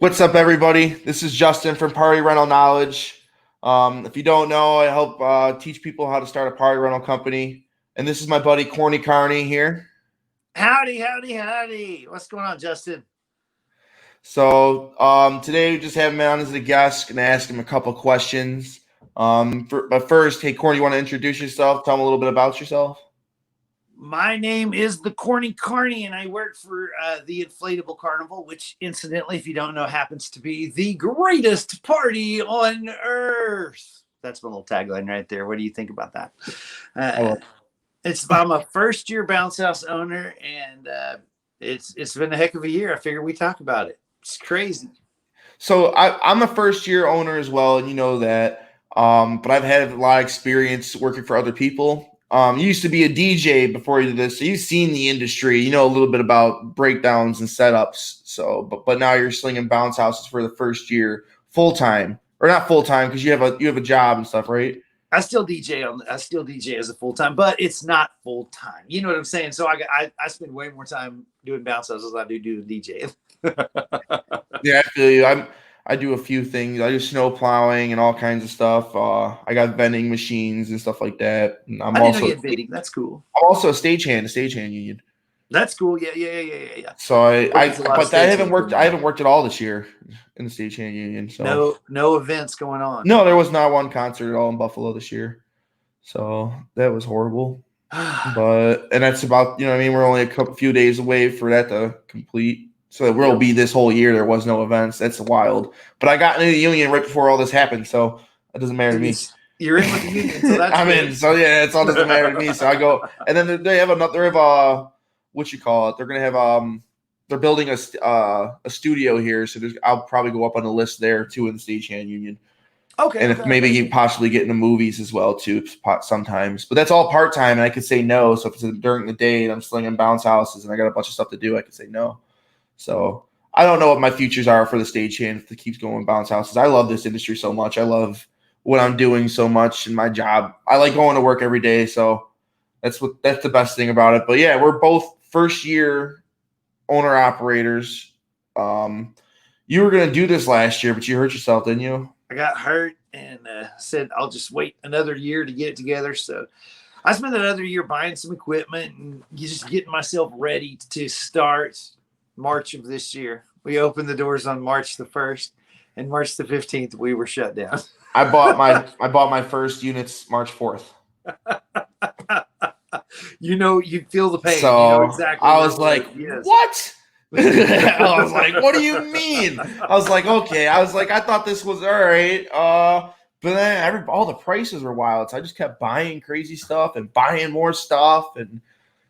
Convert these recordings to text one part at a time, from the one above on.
What's up, everybody? This is Justin from Party Rental Knowledge. If you don't know, I help teach people how to start a party rental company. And this is my buddy Corny Carnie here. Howdy, howdy, howdy. What's going on, Justin? So today we just have him on as a guest and ask him a couple questions. But first, hey Corny, you want to introduce yourself? Tell him a little bit about yourself. My name is the Corny Carnie, and I work for the Inflatable Carnival, which, incidentally, if you don't know, happens to be the greatest party on earth. That's my little tagline right there. What do you think about that? I'm a first-year bounce house owner, and it's been a heck of a year. I figured we talk about it. It's crazy. So I'm a first year owner as well, and you know that. But I've had a lot of experience working for other people. You used to be a DJ before you did this, so you've seen the industry. You know a little bit about breakdowns and setups. So, but now you're slinging bounce houses for the first year, full time or not full time because you have a job and stuff, right? I still DJ as a full time, but it's not full time. You know what I'm saying? So I spend way more time doing bounce houses than I do the DJ. Yeah, I feel you. I do a few things. I do snow plowing and all kinds of stuff. I got vending machines and stuff like that. And I didn't know you had vending. That's cool. I'm also a stagehand union. That's cool. Yeah. So but I haven't worked. I haven't worked at all this year in the stagehand union. So no events going on. No, there was not one concert at all in Buffalo this year. So that was horrible. And that's about, what I mean, we're only a few days away for that to complete. So it will be this whole year. There was no events. That's wild. But I got into the union right before all this happened, so it doesn't matter to me. You're in with the union, so that's I'm in. So yeah, it's all doesn't matter to me. So I go, and then they have what you call it? They're gonna have they're building a studio here, so I'll probably go up on the list there too in the stagehand union. Okay. And if maybe possibly get into movies as well too sometimes, but that's all part time, and I could say no. So if it's during the day and I'm slinging bounce houses and I got a bunch of stuff to do, I could say no. So I don't know what my futures are for the stagehand if it keeps going bounce houses. I love this industry so much. I love what I'm doing so much in my job. I like going to work every day, so that's the best thing about it. But yeah, we're both first year owner operators. You were gonna do this last year, but you hurt yourself, didn't you? I got hurt and said I'll just wait another year to get it together. So I spent another year buying some equipment and just getting myself ready to start March of this year. We opened the doors on March the 1st, and March the 15th we were shut down. I bought my first units March 4th. You feel the pain. So you know exactly. I was like, what? I was like, what do you mean? I was like, okay. I was like, I thought this was all right. But then all the prices were wild. So I just kept buying crazy stuff and buying more stuff. And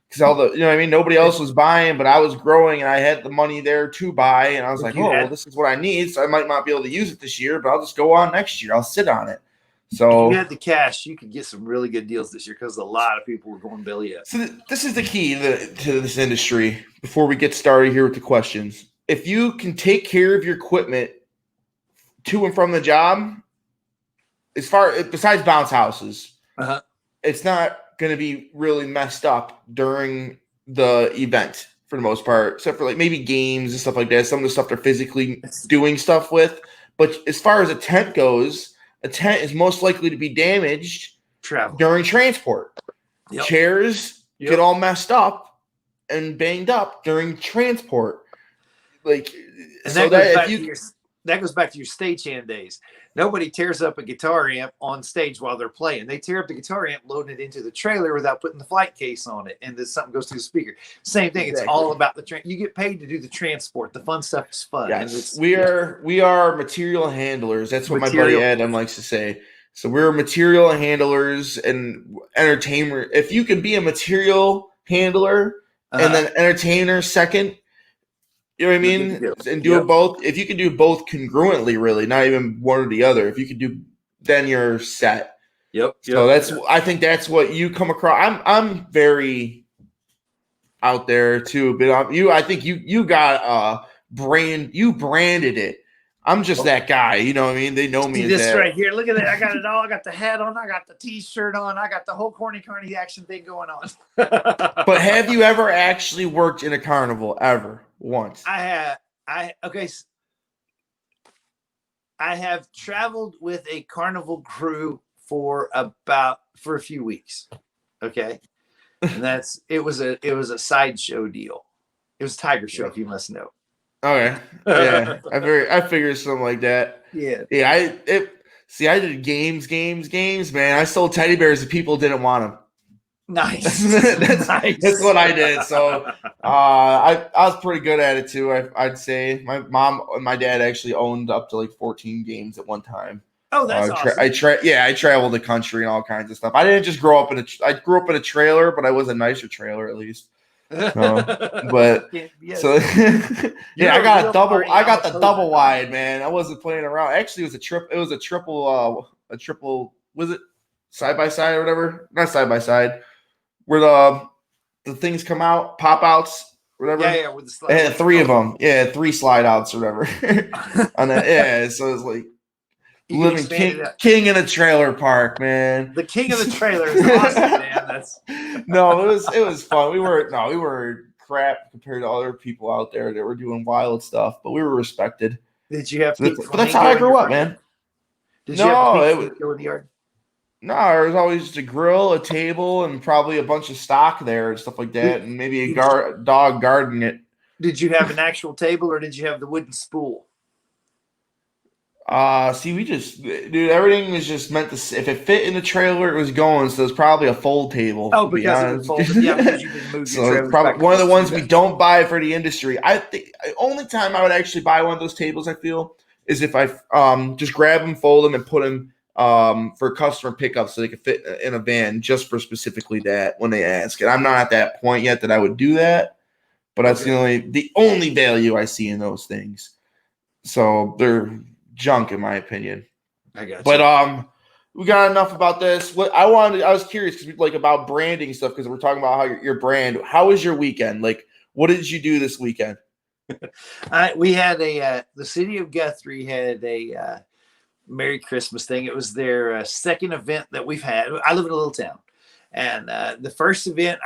because all the, nobody else was buying, but I was growing and I had the money there to buy. And I was like, well, this is what I need. So I might not be able to use it this year, but I'll just go on next year. I'll sit on it. So if you had the cash, you could get some really good deals this year because a lot of people were going belly up. So this is the key to this industry. Before we get started here with the questions, if you can take care of your equipment to and from the job, besides bounce houses, it's not going to be really messed up during the event for the most part, except for like maybe games and stuff like that. Some of the stuff they're physically doing stuff with. But as far as a tent goes, a tent is most likely to be damaged during transport. Yep. Chairs get all messed up and banged up during transport. Like, and that goes back to your stagehand days. Nobody tears up a guitar amp on stage while they're playing. They tear up the guitar amp, loading it into the trailer without putting the flight case on it, and then something goes through the speaker. Same thing. Exactly. It's all about you get paid to do the transport. The fun stuff is fun. Yes, we are material handlers. That's what my buddy Adam likes to say. So we're material handlers and entertainer. If you can be a material handler and then entertainer second, you know what I mean? And do it both. If you can do both congruently, really, not even one or the other. If you can do, then you're set. Yep. So I think that's what you come across. I'm very out there too, but I think you got brand. You branded it. I'm just that guy. You know what I mean? They know me. This right here. Look at that. I got it all. I got the hat on. I got the T-shirt on. I got the whole Corny Carnie action thing going on. But have you ever actually worked in a carnival ever once? I have. Okay. I have traveled with a carnival crew for a few weeks. Okay. And it was a sideshow deal. It was a tiger show, if you must know. Okay. Yeah. I figured something like that. Yeah. Yeah, I did games, man. I sold teddy bears if people didn't want them. Nice. That's what I did. So I was pretty good at it too. I'd say my mom and my dad actually owned up to like 14 games at one time. Oh, that's awesome. I traveled the country and all kinds of stuff. I didn't just grow up I grew up in a trailer, but I was a nicer trailer at least. But yes. So yeah, I got the double wide, man. I wasn't playing around. Actually, it was a triple. Was it side by side or whatever? Not side by side. Where the things come out, pop outs, whatever. Yeah, with the slide. It had 3 of them. Yeah, 3 slide outs or whatever. On that, yeah. So it's like living king in a trailer park, man. The king of the trailer is awesome, man. No, it was fun. We were crap compared to other people out there that were doing wild stuff, but we were respected. Did you have? But that's how I grew up, man. Did you have to go in the yard? No, there was always just a grill, a table, and probably a bunch of stock there and stuff like that, and maybe a dog guarding it. Did you have an actual table, or did you have the wooden spool? See, everything was just meant to. If it fit in the trailer, it was going. So it's probably a fold table. Oh, because it was folded. Yeah, because you didn't move your trailer. It's probably one of the ones we don't buy for the industry. I think the only time I would actually buy one of those tables, I feel, is if I just grab them, fold them, and put them for customer pickup so they could fit in a van just for specifically that when they ask. And I'm not at that point yet that I would do that, but that's the only value I see in those things. So they're junk in my opinion. I got you. But we got enough about this. I was curious because about branding stuff because we're talking about how your brand. How was your weekend? Like, what did you do this weekend? We had the city of Guthrie had a Merry Christmas thing. It was their second event that we've had. I live in a little town, and the first event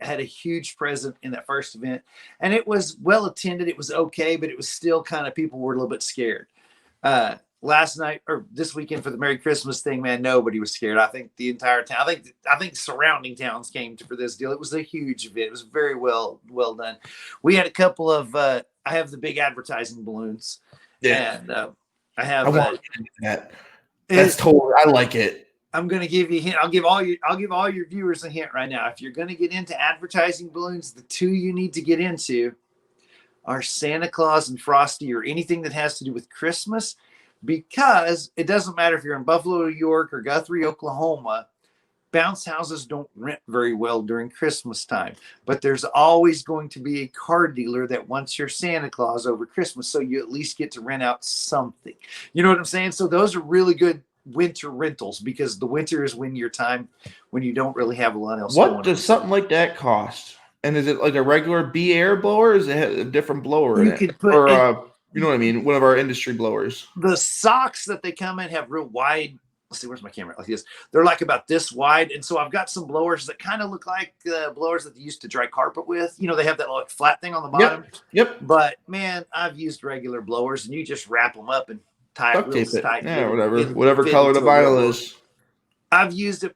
had a huge present in that first event, and it was well attended. It was okay, but it was still kind of people were a little bit scared. Last night or this weekend for the Merry Christmas thing, man, nobody was scared. I think the entire town. I think surrounding towns came for this deal. It was a huge event. It was very well done. We had a couple of. I have the big advertising balloons. Yeah. And I have that. That's totally. I like it. I'm going to give you a hint. I'll give all your viewers a hint right now. If you're going to get into advertising balloons, the 2 you need to get into are Santa Claus and Frosty, or anything that has to do with Christmas, because it doesn't matter if you're in Buffalo, New York, or Guthrie, Oklahoma. Bounce houses don't rent very well during Christmas time, but there's always going to be a car dealer that wants your Santa Claus over Christmas, so you at least get to rent out something. You know what I'm saying? So those are really good winter rentals, because the winter is when you don't really have a lot else. What does something like that cost? And is it like a regular B air blower, or is it a different blower? You know what I mean? One of our industry blowers. The socks that they come in have real wide. Let's see, where's my camera? Like this. They're like about this wide. And so I've got some blowers that kind of look like blowers that they used to dry carpet with. You know, they have that like flat thing on the bottom. Yep. But man, I've used regular blowers, and you just wrap them up and tie it real tight. Yeah, whatever color the vinyl is. I've used it.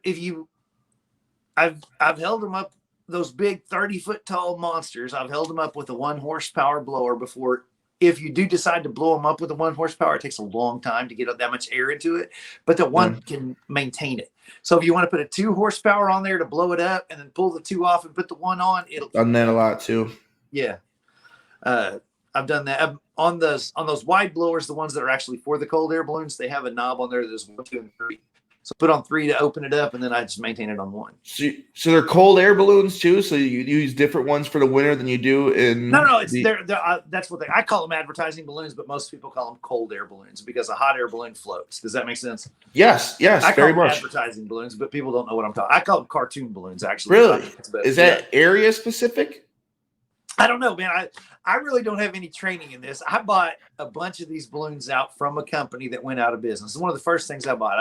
I've held them up. Those big 30-foot tall monsters, I've held them up with a 1 horsepower blower before. If you do decide to blow them up with a 1 horsepower, it takes a long time to get that much air into it, but the one can maintain it. So if you want to put a 2 horsepower on there to blow it up and then pull the 2 off and put the 1 on, it'll done that a lot too. Yeah. I've done that on those wide blowers, the ones that are actually for the cold air balloons. They have a knob on there that's 1, 2, and 3. So put on 3 to open it up, and then I just maintain it on 1. So they're cold air balloons too. So you use different ones for the winter than you do in. No, it's that's what I call them advertising balloons, but most people call them cold air balloons because a hot air balloon floats. Does that make sense? Yes, I very call them much. advertising balloons, but people don't know what I'm talking. I call them cartoon balloons. Actually, really, is that area specific? I don't know, man. I really don't have any training in this. I bought a bunch of these balloons out from a company that went out of business. It's one of the first things I bought.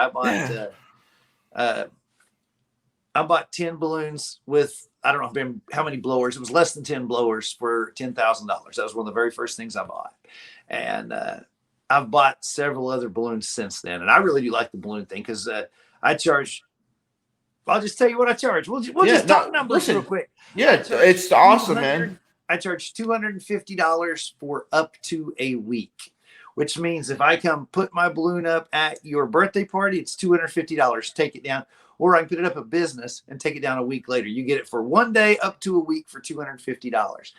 I bought 10 balloons with, I don't know how many blowers. It was less than 10 blowers for $10,000. That was one of the very first things I bought. And I've bought several other balloons since then, and I really do like the balloon thing because I charge. I'll just tell you what I charge. We'll just talk numbers real quick. Yeah, it's awesome, man. I charge $250 for up to a week, which means if I come put my balloon up at your birthday party, it's $250. Take it down. Or I can put it up at business and take it down a week later. You get it for 1 day up to a week for $250.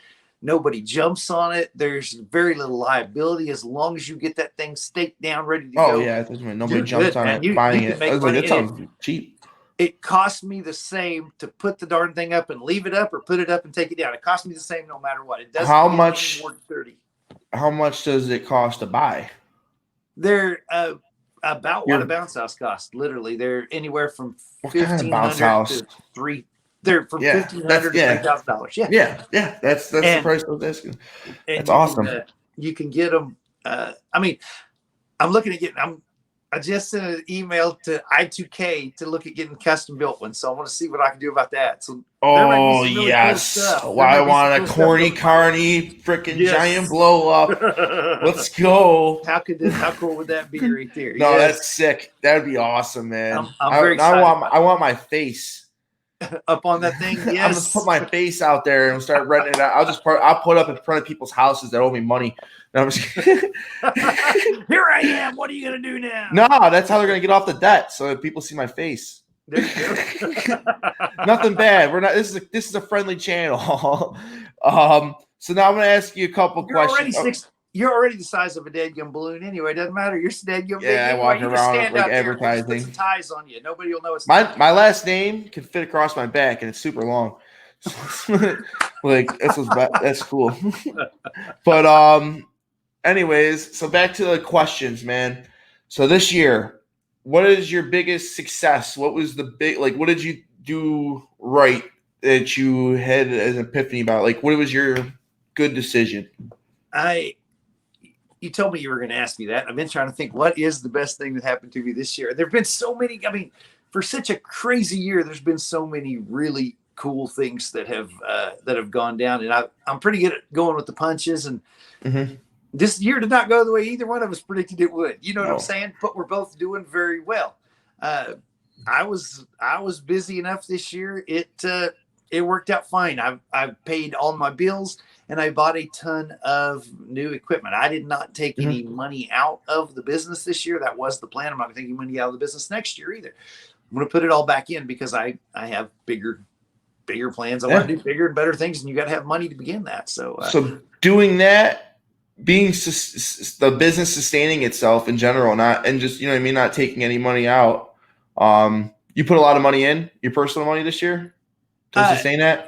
Nobody jumps on it. There's very little liability as long as you get that thing staked down, ready to go. Oh, yeah. Nobody jumps on it, buying it. I was like, that sounds cheap. It cost me the same to put the darn thing up and leave it up or put it up and take it down. It cost me the same no matter what. It doesn't How much more than 30. How much does it cost to buy? They're about what a bounce house costs. Literally, they're anywhere from $1,500 to $3,000. They're from $1,500 to $3,000. Yeah. That's the price of this. That's awesome. You can get them. I mean, I'm looking at getting. I just sent an email to I2K to look at getting custom built ones, so I want to see what I can do about that. So, really yes, cool I want a Corny Carnie freaking giant blow up. Let's go. How cool would that be right there? No, that's sick. That'd be awesome, man. I'm very excited. I want my face up on that thing. Yes, I'm just put my face out there and start renting it out. I'll put up in front of people's houses that owe me money. No, I'm just Here I am. What are you gonna do now? No, that's how they're gonna get off the debt. So that people see my face. There you go. Nothing bad. We're not. This is a friendly channel. So now I'm gonna ask you a couple questions. You're already the size of a dead gum balloon anyway. It doesn't matter. You're dead gum. Yeah, I walk around like advertising. Put some ties on you. Nobody will know it's my last name can fit across my back, and it's super long. Like that's cool. But anyways, so back to the questions, man. So this year, what is your biggest success? What was the what did you do right that you had an epiphany about? Like, what was your good decision? You told me you were going to ask me that. I've been trying to think, what is the best thing that happened to me this year? There've been so many. I mean, for such a crazy year, there's been so many really cool things that have gone down, and I'm pretty good at going with the punches. And this year did not go the way either one of us predicted it would. You know what I'm saying? But we're both doing very well. I was busy enough this year. It worked out fine. I've paid all my bills, and I bought a ton of new equipment. I did not take any money out of the business this year. That was the plan. I'm not taking money out of the business next year either. I'm going to put it all back in because I have bigger plans. I want to do bigger and better things, and you got to have money to begin that. So doing that, being the business sustaining itself in general, not taking any money out. You put a lot of money in, your personal money this year to sustain that.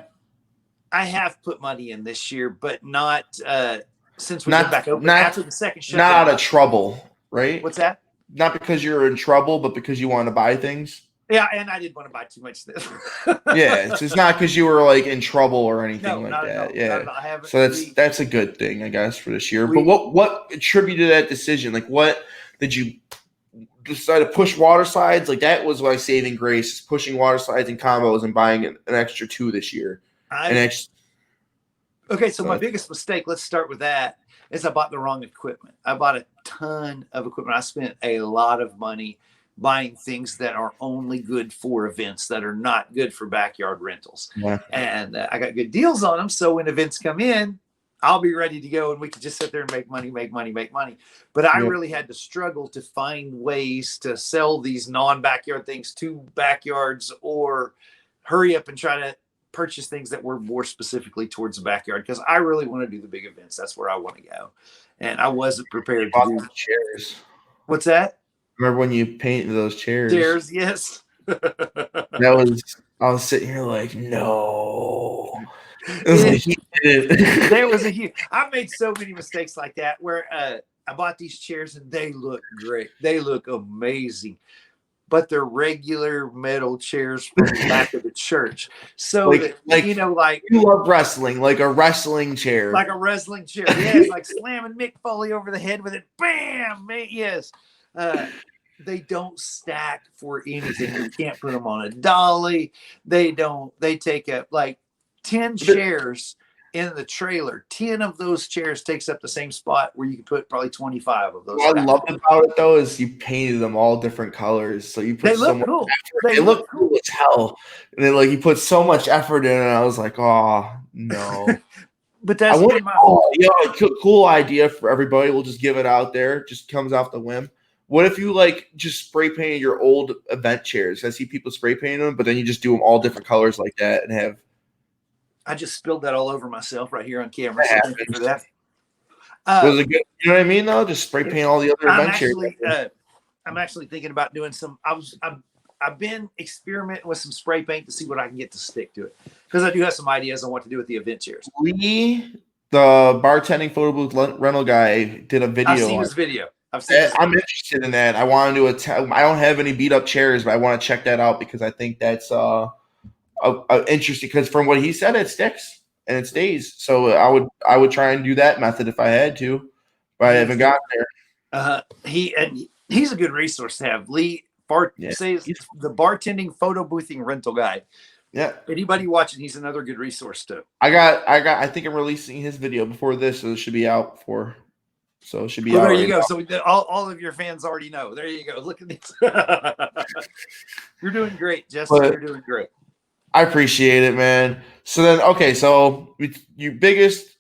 I have put money in this year, but not since we got back open after the second shutdown. Not out of trouble, right? What's that? Not because you're in trouble, but because you want to buy things. Yeah, and I didn't want to buy too much stuff. Yeah, it's not because you were like in trouble or anything like that. Yeah, so that's a good thing, I guess, for this year. But what attributed that decision? Like, what did you decide to push water slides? Like, that was my saving grace: pushing water slides and combos and buying an extra 2 this year. Okay, so my biggest mistake, let's start with that, is I bought the wrong equipment. I bought a ton of equipment. I spent a lot of money buying things that are only good for events, that are not good for backyard rentals. Yeah. And I got good deals on them. So when events come in, I'll be ready to go and we can just sit there and make money. But I really had to struggle to find ways to sell these non-backyard things to backyards, or hurry up and try to purchase things that were more specifically towards the backyard, because I really want to do the big events. That's where I want to go. And I wasn't prepared to do chairs. What's that? Remember when you painted those chairs? Chairs, yes. I was sitting here like, no. There was a huge. I made so many mistakes like that where I bought these chairs and they look great. They look amazing. But they're regular metal chairs from the back of the church. So, you love wrestling, like a wrestling chair. Like a wrestling chair. Yes, like slamming Mick Foley over the head with it. Bam! Yes. They don't stack for anything. You can't put them on a dolly. They take up like 10 chairs in the trailer. 10 of those chairs takes up the same spot where you can put probably 25 of those. What I loved about it though is you painted them all different colors, so you put They so look much cool. effort. They look cool as hell, and then like you put so much effort in, and I was like, oh no. But that's been my whole cool idea for everybody. We'll just give it out there. Just comes off the whim. What if you like just spray painted your old event chairs? I see people spray painting them, but then you just do them all different colors like that and have. I just spilled that all over myself right here on camera. So thank you for that. Was it good? You know what I mean, though? Just spray paint all the other event chairs. I'm actually thinking about doing some. I've been experimenting with some spray paint to see what I can get to stick to it, because I do have some ideas on what to do with the event chairs. Lee, the bartending photo booth rental guy, did a video. I've seen his video. I'm interested in that. I want to do I don't have any beat up chairs, but I want to check that out because I think that's interesting. Because from what he said, it sticks and it stays. So I would try and do that method if I had to, but I haven't gotten there. He's a good resource to have. Lee says the bartending photo boothing rental guy. Yeah. Anybody watching, he's another good resource too. I think I'm releasing his video before this, so it should be out before. So it should be out. There you go. So all of your fans already know. There you go. Look at this. You're doing great, Justin. You're doing great. I appreciate it, man. So then, okay, so your biggest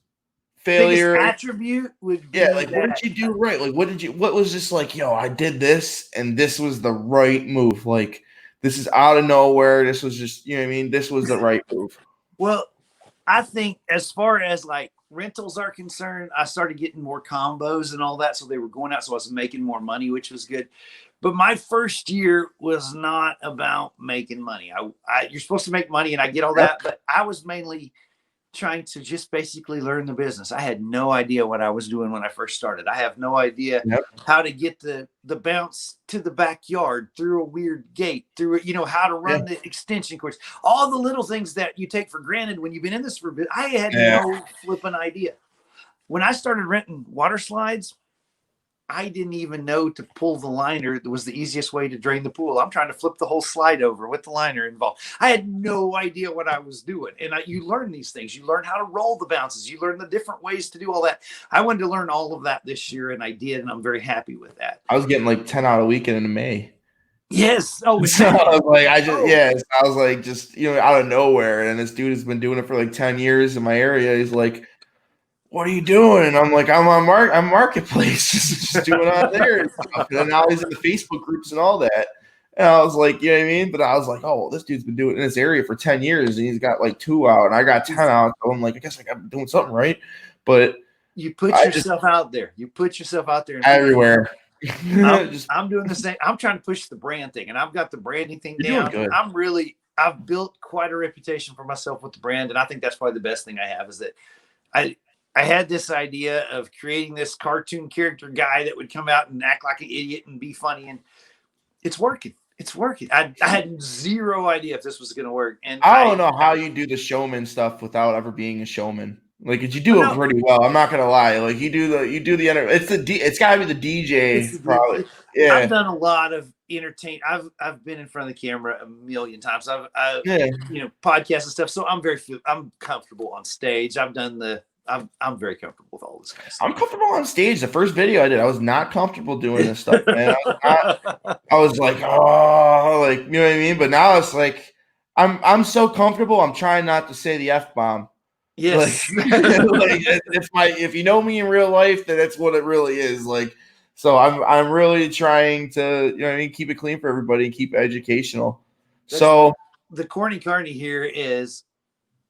failure attribute would be like what did you do right? Like what was just like, yo, I did this and this was the right move. Like this is out of nowhere. This was just, you know what I mean? This was the right move. Well, I think as far as like rentals are concerned, I started getting more combos and all that. So they were going out. So I was making more money, which was good. But my first year was not about making money. You're supposed to make money and I get all that, but I was mainly trying to just basically learn the business. I had no idea what I was doing when I first started. I have no idea how to get the bounce to the backyard through a weird gate, through, how to run the extension cords, all the little things that you take for granted when you've been in this for a bit. I had no flipping idea. When I started renting water slides, I didn't even know to pull the liner. That was the easiest way to drain the pool. I'm trying to flip the whole slide over with the liner involved. I had no idea what I was doing. And you learn these things. You learn how to roll the bounces. You learn the different ways to do all that. I wanted to learn all of that this year, and I did, and I'm very happy with that. I was getting like 10 out a weekend in May. Yes. Oh, so I was like, I was like, just, out of nowhere. And this dude has been doing it for like 10 years in my area. He's like, what are you doing? And I'm like, I'm on Marketplace, just doing on there and stuff. And now he's in the Facebook groups and all that. And I was like, you know what I mean? But I was like, oh, well, this dude's been doing it in this area for 10 years and he's got like 2 out and I got 10 out. So I'm like, I guess I got to be doing something right. But you put yourself out there. You put yourself out there everywhere. I'm doing the same. I'm trying to push the brand thing, and I've got the branding thing down. I've built quite a reputation for myself with the brand, and I think that's probably the best thing I have is that I had this idea of creating this cartoon character guy that would come out and act like an idiot and be funny. And it's working. It's working. I had zero idea if this was going to work. And I don't know how you do the showman stuff without ever being a showman. Like, you do it pretty well. I'm not going to lie. Like it's gotta be the DJ probably. Yeah. I've done a lot of I've been in front of the camera a million times. I've podcasts and stuff. So I'm comfortable on stage. I'm very comfortable with all this kind of stuff. I'm comfortable on stage. The first video I did, I was not comfortable doing this stuff, man. I was like, oh, like, you know what I mean? But now it's like I'm so comfortable. I'm trying not to say the F-bomb. Yes. If you know me in real life, then that's what it really is. Like, so I'm really trying to, keep it clean for everybody and keep it educational. So the Corny Carnie here is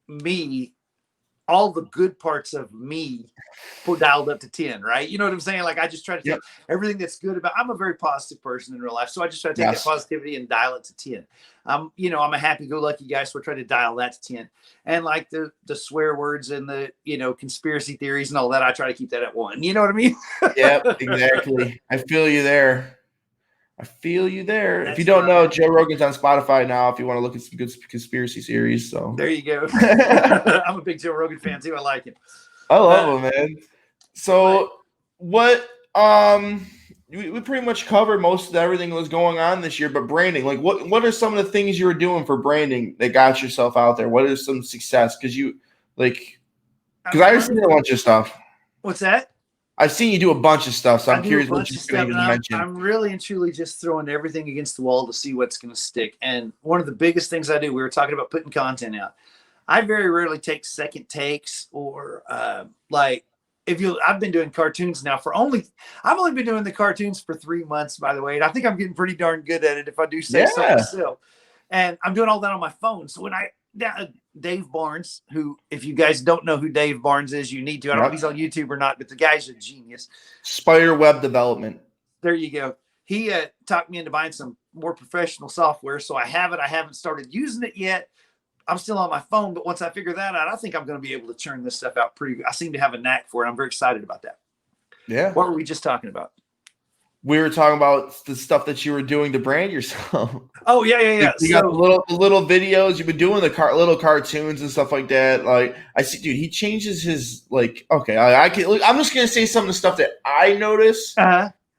me. All the good parts of me dialed up to 10, right? You know what I'm saying? Like, I just try to take everything that's good about. I'm a very positive person in real life, so I just try to take that positivity and dial it to 10. I'm a happy-go-lucky guy, so I try to dial that to 10. And like the swear words and the conspiracy theories and all that, I try to keep that at 1. You know what I mean? Yep, exactly. I feel you there. If you don't know, Joe Rogan's on Spotify now if you want to look at some good conspiracy series. So there you go. I'm a big Joe Rogan fan too. I like him. I love him, man. So what we pretty much covered most of everything that was going on this year, but branding, like what are some of the things you were doing for branding that got yourself out there? What is some success? Because you Because I've seen a bunch of stuff. What's that? I've seen you do a bunch of stuff, so I'm curious what you're going to even mention. I'm really and truly just throwing everything against the wall to see what's going to stick. And one of the biggest things I do, we were talking about putting content out. I very rarely take second takes or like I've been doing cartoons now I've only been doing the cartoons for 3 months, by the way. And I think I'm getting pretty darn good at it if I do say so myself. And I'm doing all that on my phone. So when Dave Barnes, who, if you guys don't know who Dave Barnes is, you need to. I don't know if he's on YouTube or not, but the guy's a genius. Spider Web Development. There you go. He talked me into buying some more professional software. So I have it. I haven't started using it yet. I'm still on my phone, but once I figure that out, I think I'm going to be able to churn this stuff out pretty good. I seem to have a knack for it. I'm very excited about that. Yeah. What were we just talking about? We were talking about the stuff that you were doing to brand yourself. Oh, yeah. You got the little videos. You've been doing the little cartoons and stuff like that. Like, I see, dude, he changes his, like, okay, I'm just going to say some of the stuff that I notice.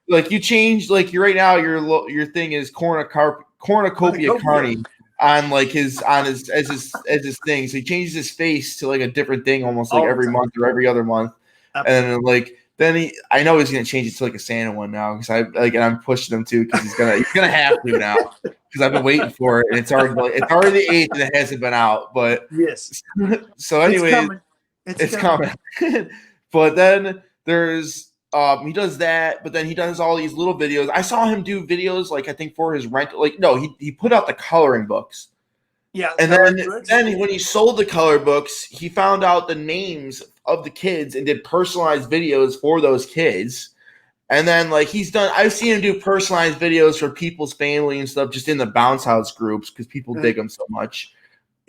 Like, you changed, like, right now, your thing is Cornucopia Carnie on, like, his thing. So he changes his face to, like, a different thing almost, like, every month or every other month. And, like, then I know he's gonna change it to like a Santa one now because and I'm pushing him too because he's gonna have to now because I've been waiting for it and it's already the 8th and it hasn't been out. But yes. So anyway, it's coming. But then there's he does that, but then he does all these little videos. I saw him do videos like I think for his rent. Like no, he put out the coloring books. Yeah, and then when he sold the color books, he found out the names of the kids and did personalized videos for those kids. And then like I've seen him do personalized videos for people's family and stuff just in the bounce house groups because people dig them so much.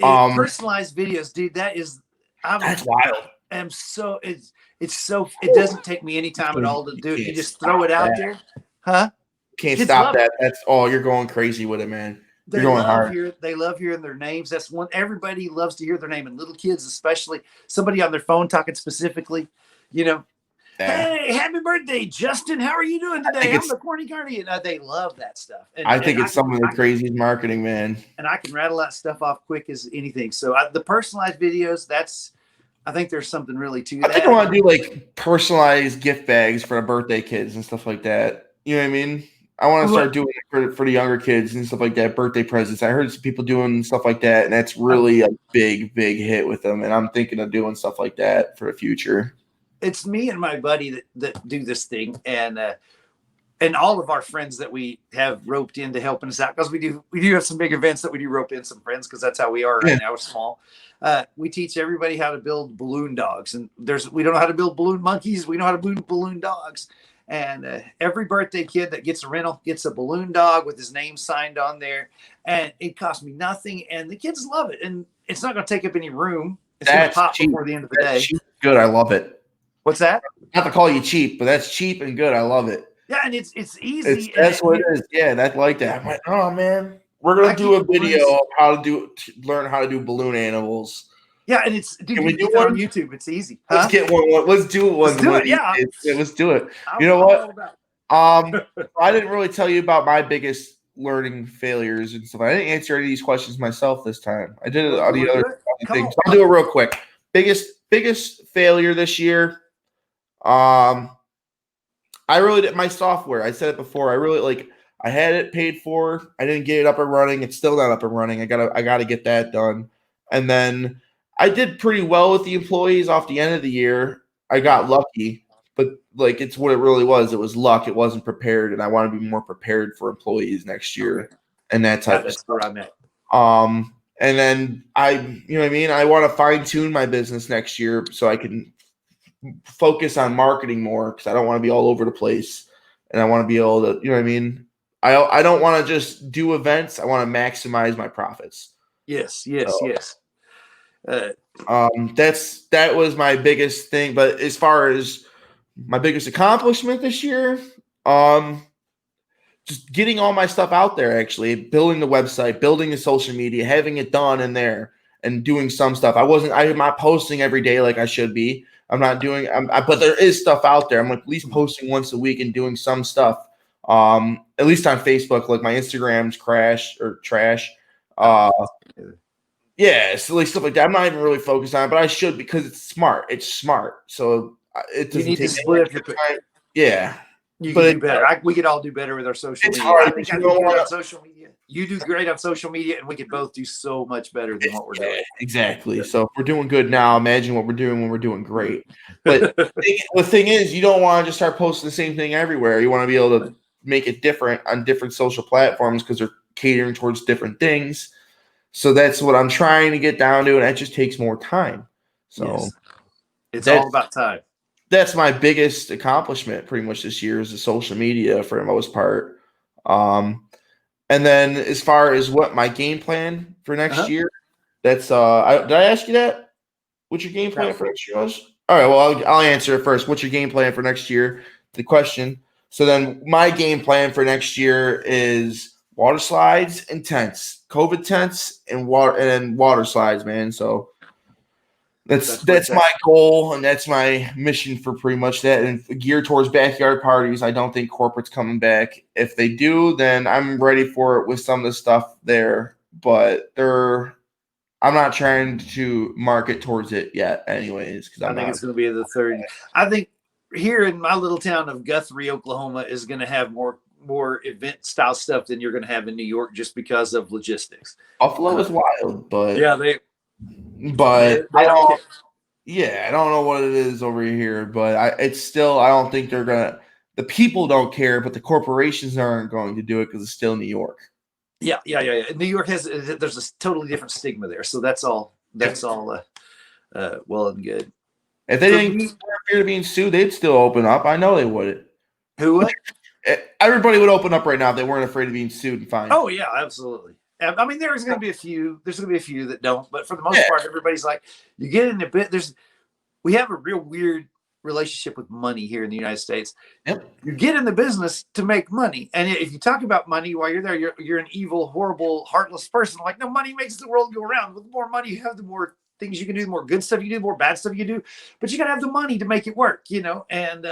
Personalized videos, dude, that's wild. It doesn't take me any time at all to do it. You just throw it out there. Huh? Can't stop that. That's you're going crazy with it, man. They love hearing their names. That's one everybody loves to hear their name, and little kids especially. Somebody on their phone talking specifically, hey, happy birthday, Justin. How are you doing today? I'm the Corny Carnie. And they love that stuff. And, I think it's some of the craziest marketing, man. And I can rattle that stuff off quick as anything. So the personalized videos, I think there's something really to that. I think I want to do like personalized gift bags for the birthday kids and stuff like that. You know what I mean? I want to start doing it for the younger kids and stuff like that, birthday presents. I heard some people doing stuff like that, and that's really a big hit with them. And I'm thinking of doing stuff like that for the future. It's me and my buddy that do this thing, and all of our friends that we have roped into helping us out because we do have some big events that we do rope in some friends because that's how we are right now. We're small. We teach everybody how to build balloon dogs, and we don't know how to build balloon monkeys. We know how to build balloon dogs. And every birthday kid that gets a rental gets a balloon dog with his name signed on there. And it costs me nothing. And the kids love it. And it's not going to take up any room. It's going to pop before the end of the day. Cheap. Good. I love it. What's that? Not to call you cheap, but that's cheap and good. I love it. Yeah. And it's easy. That's what it is. Yeah. That's like that. I'm like, oh, man. We're going to do a video of how to learn how to do balloon animals. Yeah, and can we do one on YouTube? It's easy. Huh? Let's get one. Let's do one. Let's do it. Yeah, let's do it. You know what? I didn't really tell you about my biggest learning failures and stuff. I didn't answer any of these questions myself this time. I did it on the other thing. So I'll do it real quick. Biggest failure this year. I really did my software. I said it before. I had it paid for. I didn't get it up and running. It's still not up and running. I gotta get that done. And then I did pretty well with the employees off the end of the year. I got lucky, but like it's what it really was. It was luck. It wasn't prepared, and I want to be more prepared for employees next year and that type of stuff. Where I'm at. And then you know what I mean? I want to fine tune my business next year so I can focus on marketing more because I don't want to be all over the place, and I want to be able to, you know what I mean? I don't want to just do events. I want to maximize my profits. Yes. That was my biggest thing. But as far as my biggest accomplishment this year, just getting all my stuff out there, actually building the website, building the social media, having it done in there and doing some stuff. I'm not posting every day like I should be. I'm not doing, but there is stuff out there. I'm like at least posting once a week and doing some stuff. At least on Facebook, like my Instagram's trash. Yeah, silly stuff like that. I'm not even really focused on it, but I should because it's smart. It's smart. So it You doesn't need to take split any up your. time. Yeah. You could But do better. We could all do better with our social it's media. hard I think because I you do don't good want on to. social media. You do great on social media, and we could both do so much better than what we're Yeah, doing. exactly. So if we're doing good now, imagine what we're doing when we're doing great. But the thing is, you don't want to just start posting the same thing everywhere. You want to be able to make it different on different social platforms because they're catering towards different things. So that's what I'm trying to get down to, and it just takes more time. So Yes, it's all that's about time. that's my biggest accomplishment pretty much this year is the social media for the most part. Um, and then as far as what my game plan for next Uh-huh. year, that's did I ask you that? What's your game No. plan for next year was? All right, well I'll answer it first. What's your game plan for next year? The question. So then my game plan for next year is water slides and tents, COVID tents and water slides, man. So That's where it's that's at. my goal and that's my mission for pretty much that. And geared towards backyard parties. I don't think corporate's coming back. If they do, then I'm ready for it with some of the stuff there. But I'm not trying to market towards it yet, anyways, because I I'm think not. it's going to be the third. I think here in my little town of Guthrie, Oklahoma, is going to have more event style stuff than you're going to have in New York just because of logistics. Buffalo is wild, Yeah, but they don't care. I don't know what it is over here, but it's still I don't think they're gonna. The people don't care, but the corporations aren't going to do it because it's still New York. Yeah. New York there's a totally different stigma there, so that's all. That's all. Well and good. If they For didn't me, fear of being sued, they'd still open up. I know they would. who what? Everybody would open up right now if they weren't afraid of being sued and fined. Oh yeah, absolutely. I mean, there's going to be a few. There's going to be a few that don't, but for the most part, everybody's like, you get in a bit. We have a real weird relationship with money here in the United States. Yep. You get in the business to make money, and if you talk about money while you're there, you're an evil, horrible, heartless person. Like, no, money makes the world go around. With the more money you have, the more things you can do, the more good stuff you do, the more bad stuff you do. But you got to have the money to make it work, and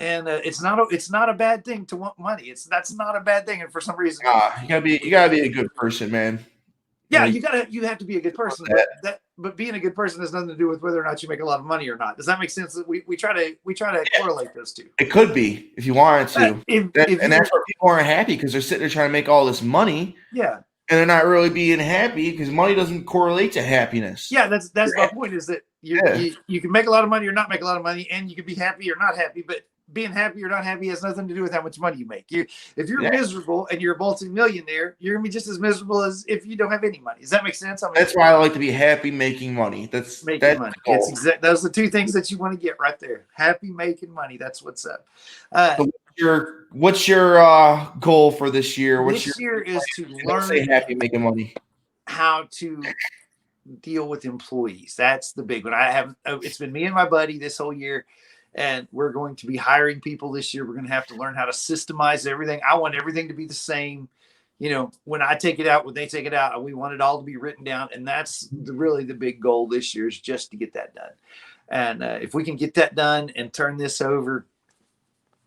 it's not a bad thing to want money. That's not a bad thing, and for some reason, you gotta be a good person, man. yeah, Like, you have to be a good person, but being a good person has nothing to do with whether or not you make a lot of money or not. Does that make sense? We try to correlate those two. it could be if you wanted to, If and that's why people aren't happy because they're sitting there trying to make all this money. Yeah. And they're not really being happy because money doesn't correlate to happiness. Yeah, that's my point. Is that you can make a lot of money or not make a lot of money, and you can be happy or not happy, but being happy or not happy has nothing to do with how much money you make. If you're miserable and you're a multi-millionaire, you're gonna be just as miserable as if you don't have any money. Does that make sense? That's why I like to be happy making money. That's money. Cool. Those are the two things that you want to get right there. Happy making money. That's what's up. So what's your goal for this year? This year is to learn. Say happy making money. How to deal with employees. That's the big one. It's been me and my buddy this whole year, and we're going to be hiring people this year. We're going to have to learn how to systemize everything. I want everything to be the same. When I take it out, when they take it out, we want it all to be written down. And that's really the big goal this year, is just to get that done. And if we can get that done and turn this over,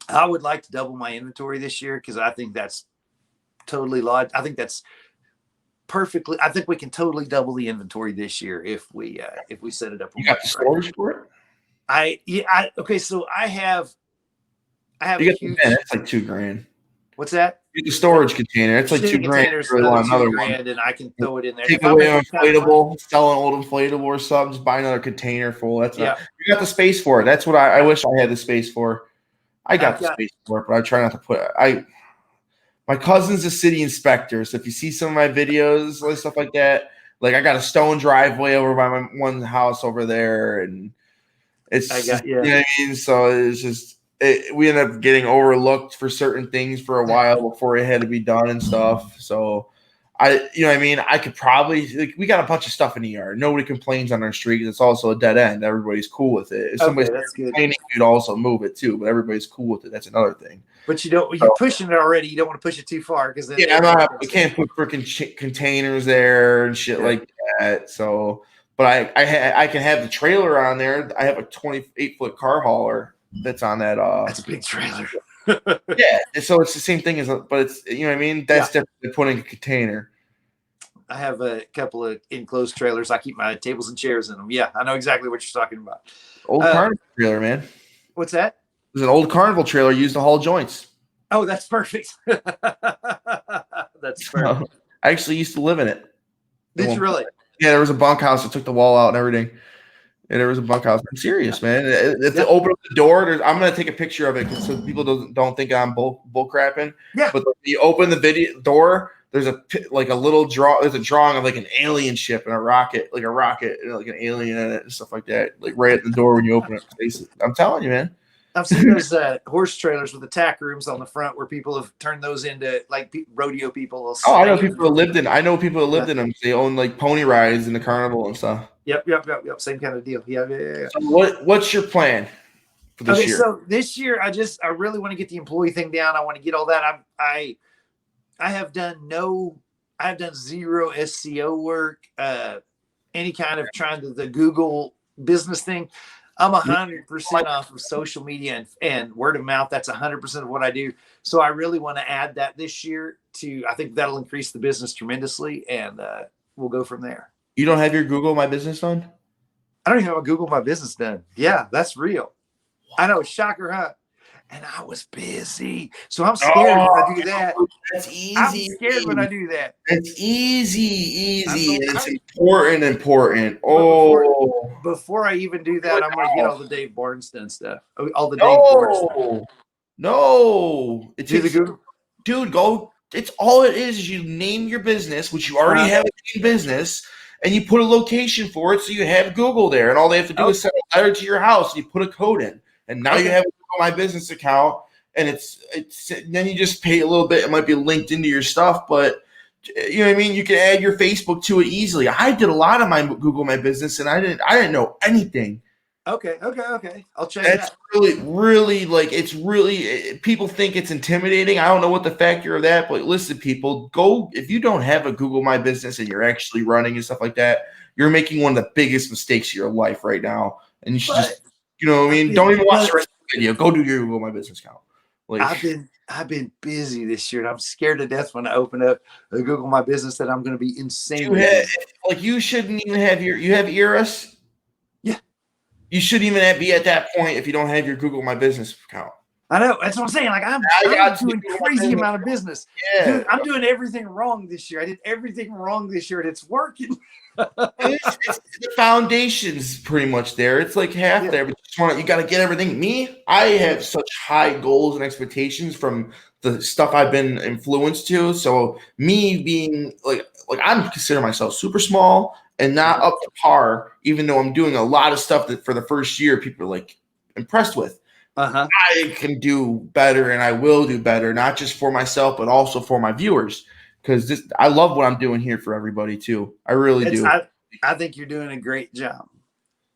I would like to double my inventory this year, because I think that's totally logical. I think that's perfectly. I think we can totally double the inventory this year if we set it up. You got the storage for it? Okay. So I have. You got the bin. It's like $2,000. What's that? You get the storage container. It's like $2,000. Really want another one, and I can throw it in there. Take away an inflatable, sell an old inflatable or something. Just buy another container full. You got the space for it. That's what I wish I had the space for. I got the space for it, but I try not to put it. My cousin's a city inspector, so if you see some of my videos and stuff like that, like I got a stone driveway over by my one house over there, and it's you know what I mean. So it's just we end up getting overlooked for certain things for a while before it had to be done and stuff. So you know what I mean. I could probably we got a bunch of stuff in the yard. Nobody complains on our street. It's also a dead end. Everybody's cool with it. If somebody's complaining, you'd also move it too. But everybody's cool with it. That's another thing. But you're pushing it already. You don't want to push it too far, because we can't put freaking containers there and shit like that. So, but I can have the trailer on there. I have a 28-foot car hauler that's on that. That's a big trailer. Yeah, and so it's the same thing but it's you know what I mean. That's different than putting a container. I have a couple of enclosed trailers. I keep my tables and chairs in them. Yeah, I know exactly what you're talking about. Old carnival trailer, man. What's that? There's an old carnival trailer used to haul joints. Oh, that's perfect. That's perfect. I actually used to live in it. Did you really? Yeah, there was a bunkhouse that took the wall out and everything. And there was a bunkhouse. I'm serious, man. If they open up the door, I'm gonna take a picture of it so people don't think I'm bull crapping. Yeah. But if you open the video door, there's a little There's a drawing of like an alien ship and a rocket, and like an alien in it and stuff like that. Like right at the door when you open it. I'm telling you, man. I've seen those horse trailers with the tack rooms on the front where people have turned those into like rodeo people. Oh, I know people who lived in. I know people who lived in them. They own like pony rides in the carnival and stuff. Yep. Same kind of deal. Yeah. So what's your plan for this year? So this year, I really want to get the employee thing down. I want to get all that. I have done zero SEO work, any kind of trying to the Google business thing. I'm 100% off of social media and word of mouth. That's 100% of what I do. So I really want to add that this year I think that'll increase the business tremendously, and we'll go from there. You don't have your Google My Business done? I don't even have a Google My Business done. Yeah, that's real. I know, shocker, huh? And I was busy. So I'm scared when I do that. That's easy. I'm scared when I do that. It's easy. And it's important. Oh. Before I even do that, I'm going to get all the Dave Barnes done stuff. All the Dave Barnes stuff. No. Do the Google. Dude, go. It's all it is you name your business, which you already have a business, and you put a location for it so you have Google there. And all they have to do is send a letter to your house and you put a code in. And now you have My Business account, and it's then you just pay a little bit. It might be linked into your stuff, but you know what I mean. You can add your Facebook to it easily. I did a lot of my Google My Business, and I didn't know anything. Okay. I'll check it out. Really people think it's intimidating. I don't know what the factor of that, but listen, people, go if you don't have a Google My Business and you're actually running and stuff like that, you're making one of the biggest mistakes of your life right now, and you should just. You know what I mean? Don't even watch the rest of the video. Go do your Google My Business account. I've been busy this year, and I'm scared to death when I open up the Google My Business that I'm going to be insane. You shouldn't even have you have ERS? Yeah. You shouldn't even be at that point if you don't have your Google My Business account. I know. That's what I'm saying. Like I'm doing crazy amount of business. Yeah. Dude, I'm doing everything wrong this year. I did everything wrong this year, and it's working. It's the foundation's pretty much there. It's like half there, but you got to get everything. I have such high goals and expectations from the stuff I've been influenced to. So me being like I'm considering myself super small and not up to par, even though I'm doing a lot of stuff that for the first year people are like impressed with. I can do better, and I will do better, not just for myself, but also for my viewers. Because I love what I'm doing here for everybody too. I really do. I think you're doing a great job.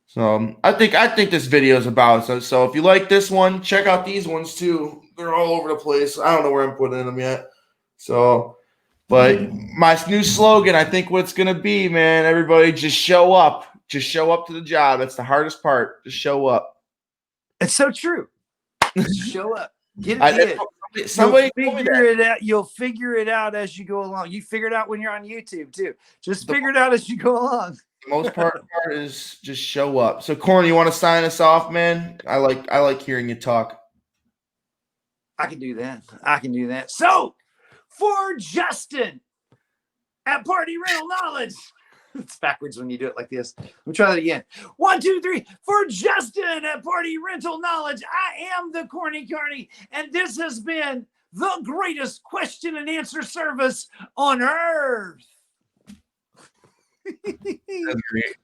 So I think this video is about it. So if you like this one, check out these ones too. They're all over the place. I don't know where I'm putting them yet. So, but my new slogan, I think what it's gonna be, man. Everybody, just show up. Just show up to the job. That's the hardest part. Just show up. It's so true. Just show up. Get it. You'll figure it out as you go along. You figure it out when you're on YouTube too. Just figure it out as you go along. The most part is just show up. So Corny, you want to sign us off, man? I like hearing you talk. I can do that. So for Justin at Party Rental Knowledge. It's backwards when you do it like this. Let me try that again. 1, 2, 3. For Justin at Party Rental Knowledge, I am the Corny Carnie, and this has been the greatest question and answer service on earth. That's great.